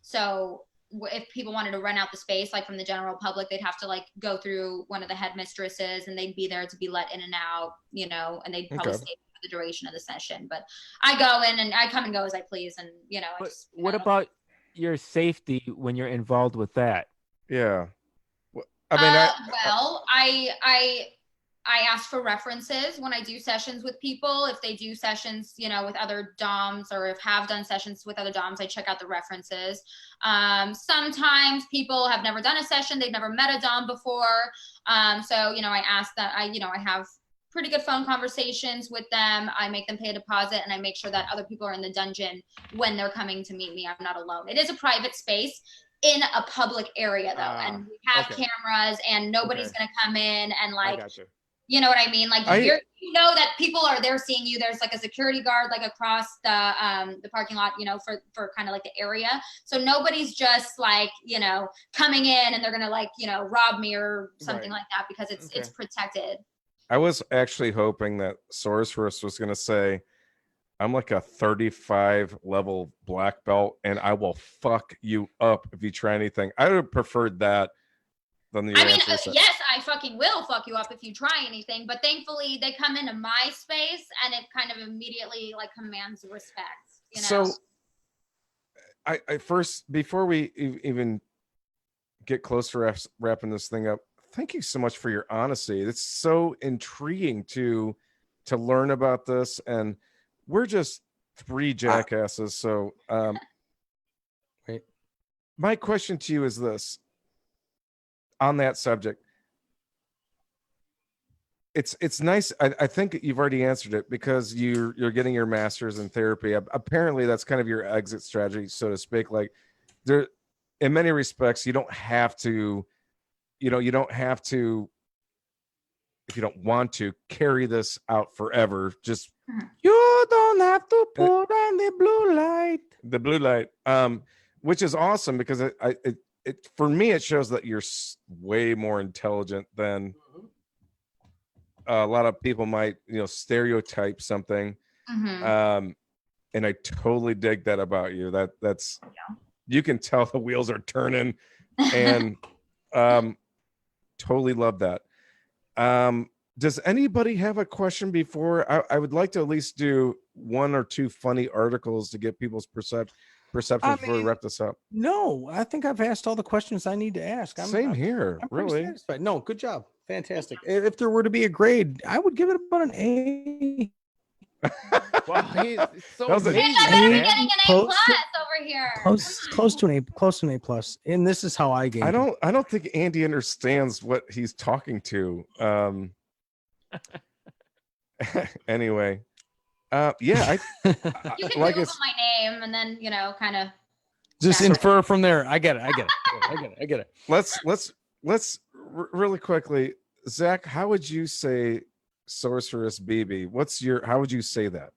So if people wanted to rent out the space, like from the general public, they'd have to like go through one of the headmistresses, and they'd be there to be let in and out, you know, and they'd probably stay for the duration of the session. But I go in and I come and go as I please, and you know. What about your safety when you're involved with that? Yeah. I mean, well, I ask for references when I do sessions with people. If they do sessions, you know, with other DOMs, or if have done sessions with other DOMs, I check out the references. Sometimes people have never done a session. They've never met a DOM before. So, you know, I ask that I have pretty good phone conversations with them. I make them pay a deposit, and I make sure that other people are in the dungeon when they're coming to meet me. I'm not alone. It is a private space in a public area though, and we have cameras, and nobody's gonna come in and like, you know what I mean? Like, you know that people are there seeing you. There's like a security guard like across the parking lot, you know, for kind of like the area. So nobody's just like, you know, coming in and they're gonna like, you know, rob me or something like that, because it's protected. I was actually hoping that Sorceress was gonna say, I'm like a 35 level black belt, and I will fuck you up if you try anything. I would have preferred that than the answer. Yes, I fucking will fuck you up if you try anything. But thankfully, they come into my space, and it kind of immediately like commands respect. You know? So, I first, before we even get close to wrapping this thing up, thank you so much for your honesty. It's so intriguing to learn about this, and we're just 3 jackasses. So, my question to you is this: on that subject, it's nice. I think you've already answered it, because you're getting your master's in therapy. Apparently, that's kind of your exit strategy, so to speak. Like, there, in many respects, you don't have to. You know, you don't have to, if you don't want to, carry this out forever. Just you don't have to put on the blue light. The blue light, which is awesome, because it for me, it shows that you're way more intelligent than a lot of people might, you know, stereotype something. And I totally dig that about you. That's you can tell the wheels are turning, and totally love that. Does anybody have a question before I would like to at least do 1 or 2 funny articles to get people's perception before we wrap this up? No, I think I've asked all the questions I need to ask. Same here. I'm really satisfied. No, good job. Fantastic. If there were to be a grade, I would give it about an A. Wow, he's so amazing, getting an A+ over here. Close to an A plus. And this is how I gain. I don't think Andy understands what he's talking to. Anyway, yeah, you can like Google my name, and then, you know, kind of just infer from there. I get it. Let's really quickly, Zach, how would you say Sorceress Bebe? How would you say that?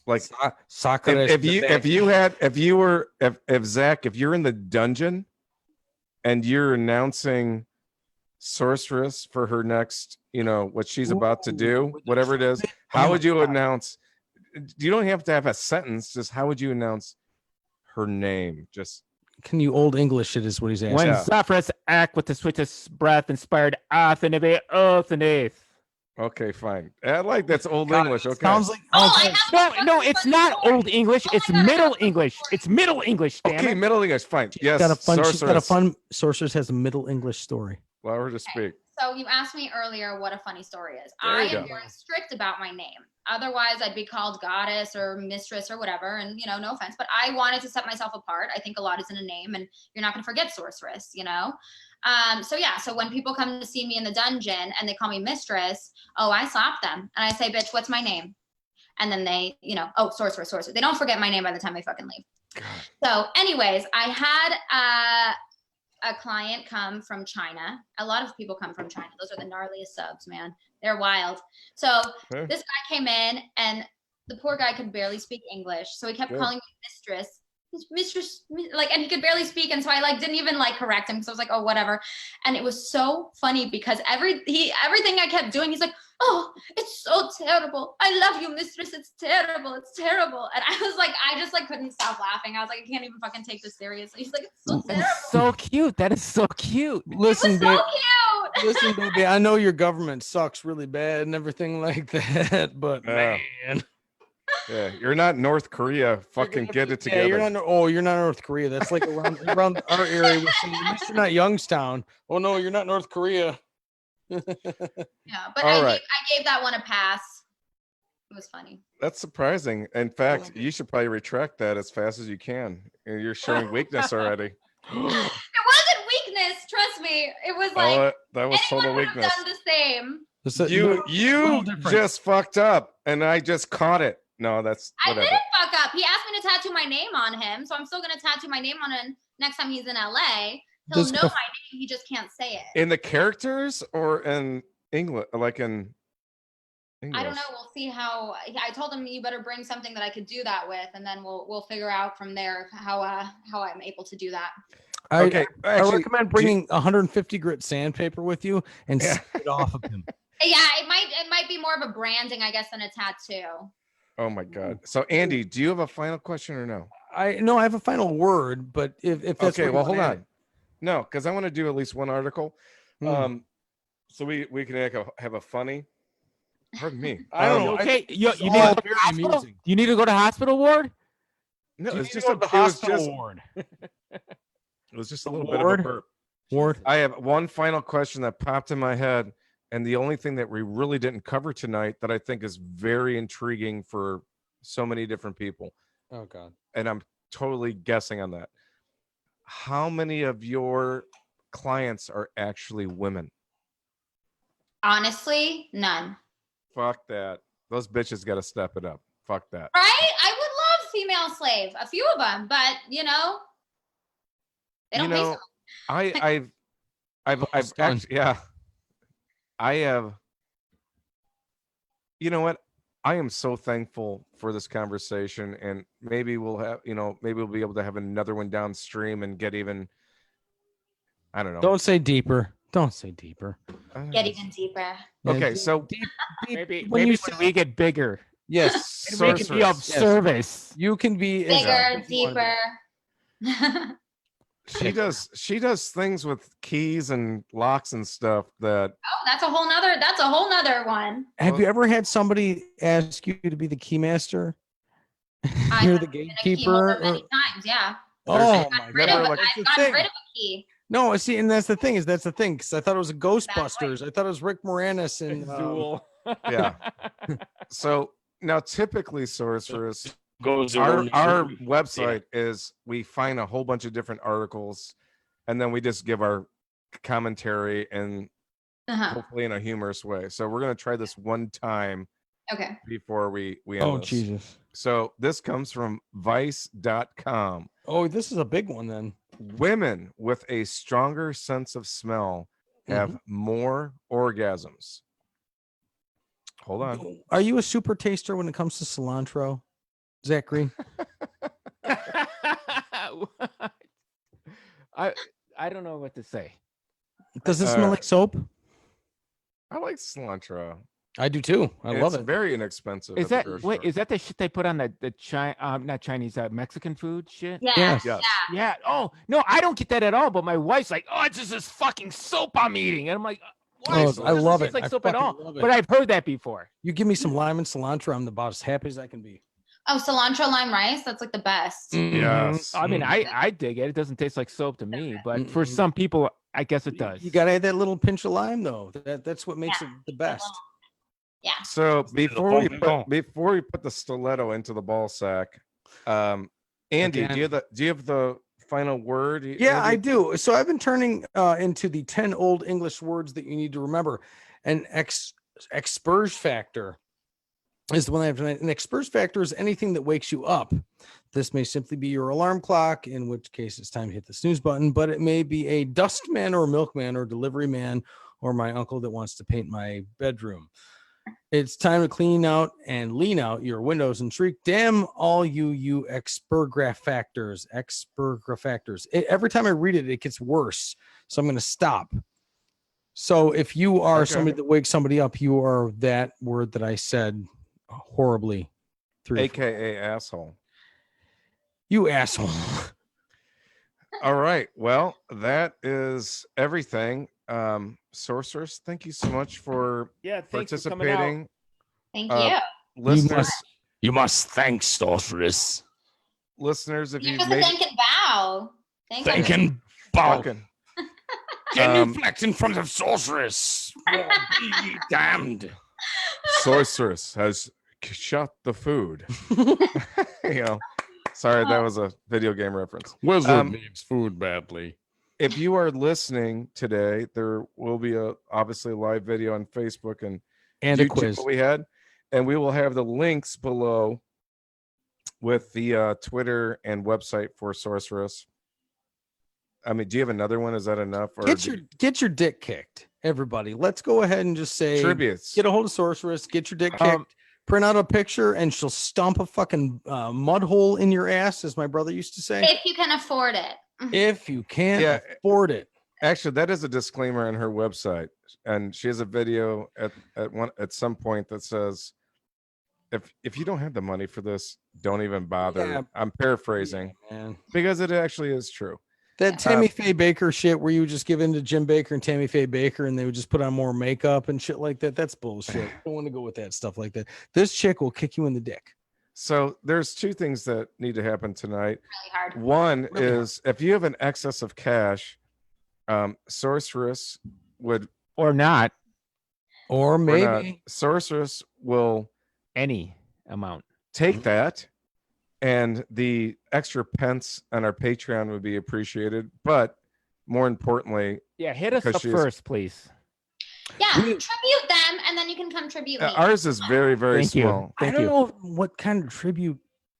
Like, Sorceress. If Zach, if you're in the dungeon and you're announcing Sorceress for her next, you know, what she's about to do, whatever it is, how would you announce? You don't have to have a sentence. Just how would you announce her name? Just, can you old English it is what he's asking. When Sorceress act with the sweetest breath inspired oath and oath and eighth. Okay, fine. I like that's old English. Okay. Sounds like no, it's not old English. It's Middle English. It's Middle English. Damn okay, it. Middle English. Fine. Yes. She's got a fun. Sorceress has a Middle English story. Allow her to speak. So you asked me earlier what a funny story is. I am very strict about my name. Otherwise, I'd be called goddess or mistress or whatever. And, you know, no offense, but I wanted to set myself apart. I think a lot is in a name, and you're not going to forget sorceress, you know? So when people come to see me in the dungeon and they call me mistress, I slap them. And I say, bitch, what's my name? And then they, oh, sorceress. They don't forget my name by the time they fucking leave. God. So anyways, I had a client come from China. A lot of people come from China. Those are the gnarliest subs, man. They're wild. So this guy came in and the poor guy could barely speak English. So he kept calling me mistress. Mistress, and he could barely speak. And so I didn't even correct him because I was like, oh, whatever. And it was so funny because everything I kept doing, he's like, oh, it's so terrible. I love you, mistress. It's terrible. It's terrible. And I was like, I just couldn't stop laughing. I was like, I can't even fucking take this seriously. He's like, it's so terrible. So cute. That is so cute. Listen, babe. So cute. Listen, baby. I know your government sucks really bad and everything like that, but man. Yeah, you're not North Korea. Fucking get it together. Yeah, you're not North Korea. That's around our area. At least you're not Youngstown. Oh no, you're not North Korea. Yeah, but I gave that one a pass. It was funny. That's surprising. In fact, you should probably retract that as fast as you can. You're showing weakness already. It wasn't weakness. Trust me. It was that was total weakness. Done the same. You just fucked up, and I just caught it. No, that's whatever. I didn't fuck up. He asked me to tattoo my name on him, so I'm still gonna tattoo my name on him next time he's in LA. He'll know my name. He just can't say it. In the characters or in English, in English? I don't know. We'll see how. I told him you better bring something that I could do that with, and then we'll figure out from there how I'm able to do that. I recommend bringing 150 grit sandpaper with you and stick it off of him. Yeah, it might be more of a branding, I guess, than a tattoo. Oh my God. So Andy, do you have a final question or no? I have a final word, but if that's okay, well, hold on. No, because I want to do at least one article. So we can have a funny. Pardon me. I don't know. Okay, you need to go to hospital? You need to go to hospital ward? No, it's just a hospital ward. It was just a little bit of a burp. Ward. I have one final question that popped in my head. And the only thing that we really didn't cover tonight that I think is very intriguing for so many different people. Oh, God. And I'm totally guessing on that. How many of your clients are actually women? Honestly, none. Fuck that. Those bitches got to step it up. Fuck that. Right? I would love female slave. A few of them, but, they don't pay so. I've actually, yeah. I have, you know what? I am so thankful for this conversation, and maybe we'll be able to have another one downstream and get even, I don't know. Don't say deeper. Don't say deeper. Get even deeper. Okay, so maybe when we get bigger. Yes. And we can be of service. You can be bigger, deeper. She does things with keys and locks and stuff that. Oh, that's a whole nother one. Have you ever had somebody ask you to be the key master? You're the gatekeeper. Many times, yeah. Oh my God! I've gotten rid of a key. No, see, and that's the thing because I thought it was a Ghostbusters. I thought it was Rick Moranis and Zool. Yeah. So now, typically, Sorceress. Our website is we find a whole bunch of different articles and then we just give our commentary and hopefully in a humorous way. So we're going to try this one time before we end this. Jesus. So this comes from vice.com. Oh, this is a big one then. Women with a stronger sense of smell have more orgasms. Hold on. Are you a super taster when it comes to cilantro? Zachary? I don't know what to say. Does it smell like soap? I like cilantro. I do too. I love it. It's very inexpensive. Is that the shit they put on the not Chinese Mexican food shit? Yeah. Yeah. Oh no, I don't get that at all. But my wife's like, oh, it's just this fucking soap I'm eating, and I'm like, why? I love it. Like soap at all. But I've heard that before. You give me some lime and cilantro, I'm about as happy as I can be. Oh, cilantro lime rice? That's like the best. Yes. I mean, I dig it. It doesn't taste like soap to me, but for some people, I guess it does. You gotta add that little pinch of lime, though. That's what makes it the best. Yeah. So before we put the stiletto into the ball sack, Andy, do you have the final word? Yeah, I do. So I've been turning into the 10 old English words that you need to remember. An experge factor. is the one I have tonight. An express factor is anything that wakes you up. This may simply be your alarm clock, in which case it's time to hit the snooze button, but it may be a dustman or milkman or delivery man or my uncle that wants to paint my bedroom. It's time to clean out and lean out your windows and shriek, damn all you expergraph factors. Every time I read it, it gets worse. So I'm going to stop. So if you are somebody that wakes somebody up, you are that word that I said horribly. AKA asshole. You asshole. All right. Well, that is everything. Sorceress, thank you so much for participating. Thank you. Listeners, You must thank Sorceress. listeners, if You you have to made thank and bow. Thank and bow. fucking Genuflect in front of Sorceress. Well, be ye damned. Sorceress has shot the food. You know, sorry, that was a video game reference. Wizard needs food badly. If you are listening today, there will be obviously a live video on Facebook and a YouTube quiz. we had, and we will have the links below with the Twitter and website for Sorceress. I mean, do you have another one? Is that enough? Or Get your dick kicked, everybody. Let's go ahead and just say tributes. Get a hold of Sorceress, get your dick kicked, print out a picture, and she'll stomp a fucking mud hole in your ass, as my brother used to say. If you can afford it. If you can't afford it. Actually, that is a disclaimer on her website, and she has a video at some point that says, if you don't have the money for this, don't even bother. Yeah. I'm paraphrasing, Man. because it actually is true. That Tammy Faye Baker shit where you would just give in to Jim Baker and Tammy Faye Baker and they would just put on more makeup and shit like that. That's bullshit. I don't want to go with that stuff like that. This chick will kick you in the dick. So there's two things that need to happen tonight. Really hard. One is if you have an excess of cash, Sorceress would Or not. Or maybe Sorceress will Any amount. take that, and the extra pence on our Patreon would be appreciated. But more importantly, Yeah, hit us 'cause up she's- first, please. Yeah, tribute them, and then you can contribute me. ours is very, very Thank you. small. I Thank don't you. know what kind of tribute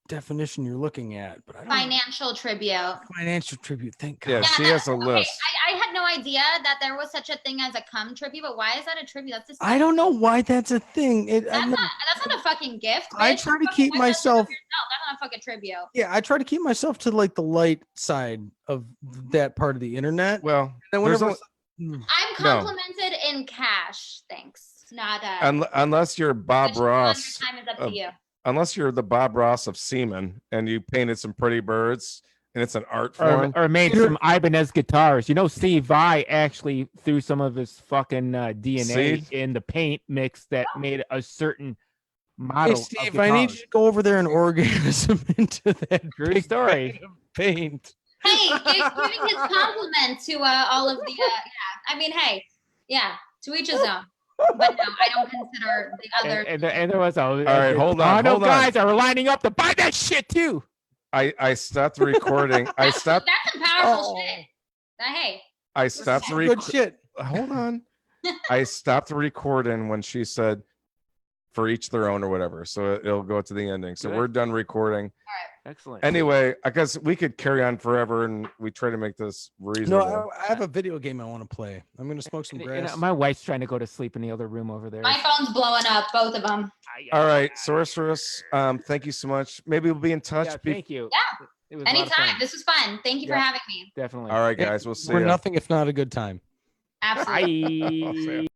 definition you're looking at, but I don't Financial tribute. financial tribute. Thank God. Yeah, Yeah, she has a Okay, list. I had no idea that there was such a thing as a cum tribute, but why is that a tribute? That's just I don't know why that's a thing. that's not a fucking gift. I bitch. try to Fucking keep buy that shit myself- up yourself. That's not a fucking tribute. Yeah, I try to keep myself to like the light side of that part of the internet. Well, And there's whenever I'm complimented in cash. Thanks. Not unless you're Bob which one Ross, your time is up of- to you. unless you're the Bob Ross of semen, and you painted some pretty birds, and it's an art form. Or made some Ibanez guitars. You know, Steve Vai actually threw some of his fucking DNA Seed? in the paint mix that made a certain Hey model. of Steve, I need guitars. you to go over there and orgasm into that True big story. bag of paint. Hey, giving his compliment to all of the yeah. I mean, hey, yeah, to each his own. But no, I don't consider the other. And there was a. All right, hold on, I know hold on. guys are lining up to buy that shit too. I stopped the recording. That's some powerful shit. Hey, I stopped the Good shit. Hold on. I stopped the recording when she said, "For each their own" or whatever. So it'll go to the ending. So Good. we're done recording. Excellent. Anyway, I guess we could carry on forever, and we try to make this reasonable. No, I have a video game I want to play. I'm gonna smoke some You grass. know, my wife's trying to go to sleep in the other room over there. my phone's blowing up, both of them. All right, Sorceress. Thank you so much. Maybe we'll be in touch. Yeah, thank you. Yeah. It was a lot of Anytime. fun. This was fun. Thank you for Yeah. having me. Definitely. All right, guys. We'll see We're you. nothing if not a good time. Absolutely. Bye.